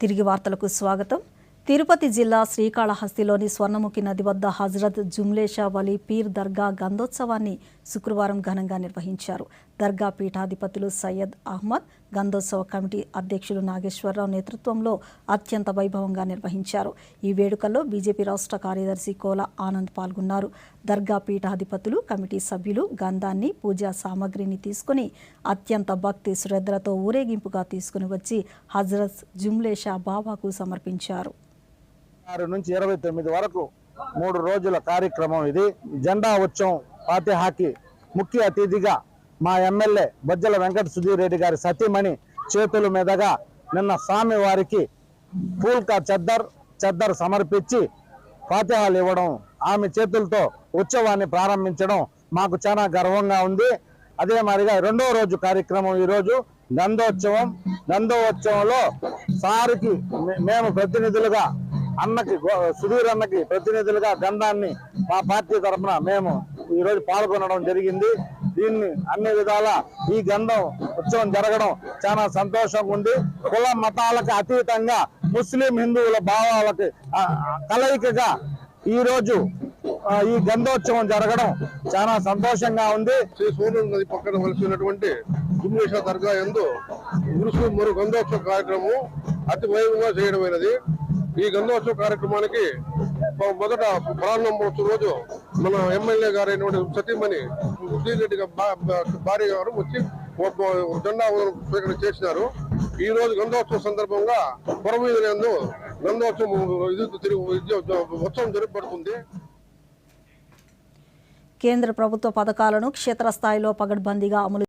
తిరిగి వార్తలకు స్వాగతం. తిరుపతి జిల్లా శ్రీకాళహస్తిలోని స్వర్ణముఖి నది వద్ద హజ్రత్ జుమ్లేషా వలీ పీర్ దర్గా గంధోత్సవాన్ని శుక్రవారం ఘనంగా నిర్వహించారు. దర్గా పీఠాధిపతులు సయ్యద్ అహ్మద్, గంధోత్సవ కమిటీ అధ్యక్షులు నాగేశ్వరరావు నేతృత్వంలో అత్యంత వైభవంగా నిర్వహించారు. ఈ వేడుకల్లో బీజేపీ రాష్ట్ర కార్యదర్శి కోల ఆనంద్ పాల్గొన్నారు. దర్గా పీఠాధిపతులు, కమిటీ సభ్యులు గంధాన్ని, పూజా సామగ్రిని తీసుకుని అత్యంత భక్తి శ్రద్ధలతో ఊరేగింపుగా తీసుకుని వచ్చి హజ్రత్ జుమ్లేషా బాబాకు సమర్పించారు. 6 నుంచి 29 వరకు 3 రోజుల కార్యక్రమం ఇది. జెండా ఉత్సవం ఫాతిహాకి ముఖ్య అతిథిగా మా ఎమ్మెల్యే బొజ్జల వెంకట సుధీర్ రెడ్డి గారి సతీమణి చేతుల మీదుగా నిన్న స్వామి వారికి పూల్కా చద్దర్ సమర్పించి ఫాతిహాలు ఇవ్వడం, ఆమె చేతులతో ఉత్సవాన్ని ప్రారంభించడం మాకు చాలా గర్వంగా ఉంది. అదే మాదిరిగా 2వ రోజు కార్యక్రమం ఈరోజు గంధోత్సవంలో సారికి మేము ప్రతినిధులుగా సుధీర్ అన్నకి ప్రతినిధులుగా గంధాన్ని మా పార్టీ తరఫున మేము ఈరోజు పాల్గొనడం జరిగింది. దీన్ని అన్ని విధాల ఈ గంధం ఉత్సవం జరగడం చాలా సంతోషంగా ఉంది. కుల మతాలకు అతీతంగా ముస్లిం హిందువుల భావాలకు కలయికగా ఈరోజు ఈ గంధోత్సవం జరగడం చాలా సంతోషంగా ఉంది. శ్రీ సోనం నది పక్కన వలసినటువంటి జుమ్లేషా దర్గా యందు ఉరుసు మరియు గంధోత్సవ కార్యక్రమం అతి వైభవంగా చేయడమైనది. ఈ గంధోత్సవ కార్యక్రమానికి మొదట ప్రారంభోత్సవ రోజు మన ఎమ్మెల్యే గారైనటువంటి సతీమణి సుధీర్ రెడ్డి భార్య గారు వచ్చి జెండా స్వీకరణ చేసినారు. ఈ రోజు గంధోత్సవ సందర్భంగా పురవీధి యందు గంధోత్సవం ఉత్సవం జరపబడుతుంది. కేంద్ర ప్రభుత్వ పథకాలను క్షేత్రస్థాయిలో పకడ్బందీగా అమలు